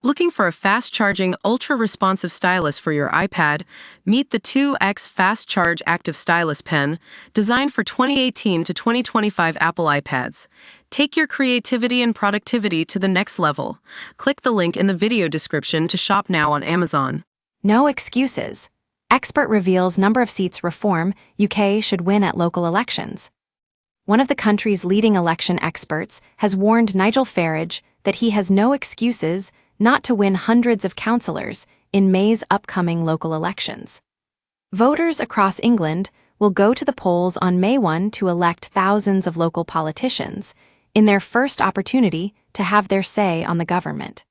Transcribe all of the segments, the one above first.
Looking for a fast-charging, ultra-responsive stylus for your iPad? Meet the 2X Fast Charge Active Stylus Pen, designed for 2018 to 2025 Apple iPads. Take your creativity and productivity to the next level. Click the link in the video description to shop now on Amazon. No excuses. Expert reveals number of seats Reform UK should win at local elections. One of the country's leading election experts has warned Nigel Farage that he has no excuses not to win hundreds of councillors in May's upcoming local elections. Voters across England will go to the polls on May 1 to elect thousands of local politicians in their first opportunity to have their say on the government.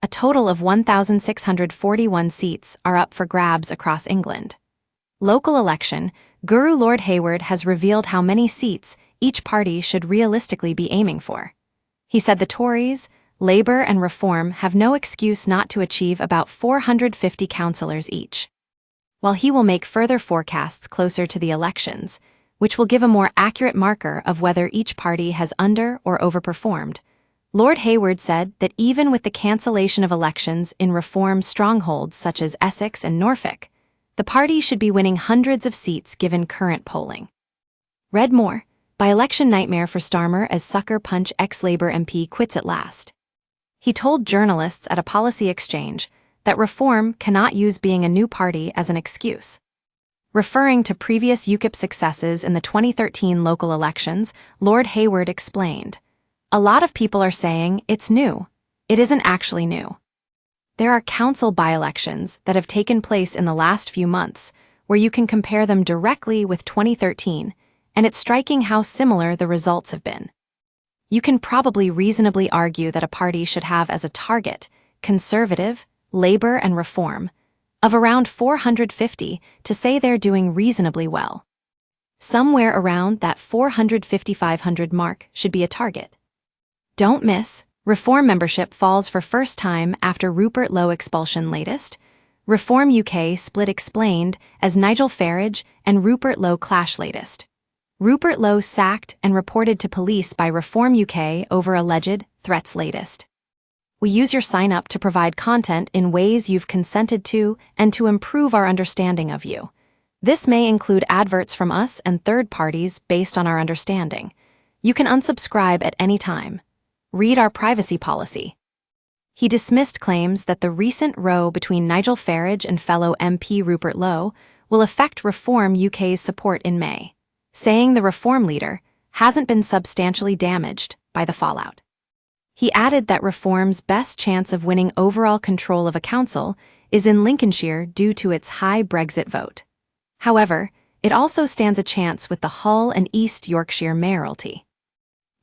A total of 1,641 seats are up for grabs across England. Local election guru Lord Hayward has revealed how many seats each party should realistically be aiming for. He said the Tories, Labour and Reform have no excuse not to achieve about 450 councillors each. While he will make further forecasts closer to the elections, which will give a more accurate marker of whether each party has under- or overperformed, Lord Hayward said that even with the cancellation of elections in Reform strongholds such as Essex and Norfolk, the party should be winning hundreds of seats given current polling. Read more: by-election nightmare for Starmer as Sucker Punch ex-Labour MP quits at last. He told journalists at a policy exchange that Reform cannot use being a new party as an excuse. Referring to previous UKIP successes in the 2013 local elections, Lord Hayward explained, "A lot of people are saying it's new. It isn't actually new. There are council by-elections that have taken place in the last few months where you can compare them directly with 2013, and it's striking how similar the results have been. You can probably reasonably argue that a party should have as a target Conservative, Labour and Reform of around 450 to say they're doing reasonably well. Somewhere around that 450-500 mark should be a target." Don't miss: Reform membership falls for first time after Rupert Lowe expulsion latest. Reform UK split explained as Nigel Farage and Rupert Lowe clash latest. Rupert Lowe sacked and reported to police by Reform UK over alleged threats latest. We use your sign-up to provide content in ways you've consented to and to improve our understanding of you. This may include adverts from us and third parties based on our understanding. You can unsubscribe at any time. Read our privacy policy. He dismissed claims that the recent row between Nigel Farage and fellow MP Rupert Lowe will affect Reform UK's support in May, saying the Reform leader hasn't been substantially damaged by the fallout. He added that Reform's best chance of winning overall control of a council is in Lincolnshire due to its high Brexit vote. However, it also stands a chance with the Hull and East Yorkshire mayoralty.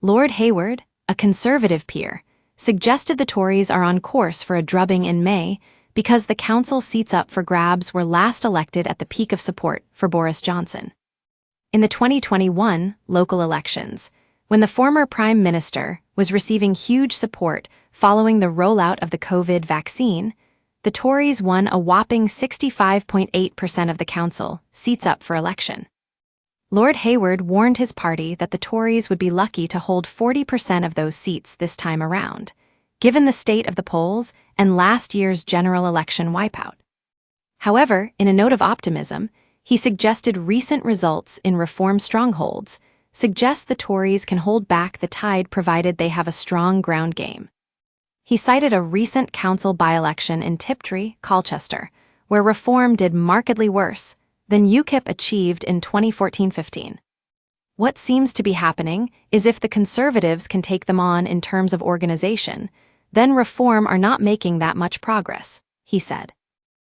Lord Hayward, a Conservative peer, suggested the Tories are on course for a drubbing in May because the council seats up for grabs were last elected at the peak of support for Boris Johnson. In the 2021 local elections, when the former Prime Minister was receiving huge support following the rollout of the COVID vaccine, the Tories won a whopping 65.8% of the council seats up for election. Lord Hayward warned his party that the Tories would be lucky to hold 40% of those seats this time around, given the state of the polls and last year's general election wipeout. However, in a note of optimism, he suggested recent results in Reform strongholds suggest the Tories can hold back the tide provided they have a strong ground game. He cited a recent council by-election in Tiptree, Colchester, where Reform did markedly worse than UKIP achieved in 2014-15. What seems to be happening is if the Conservatives can take them on in terms of organization, then Reform are not making that much progress, he said.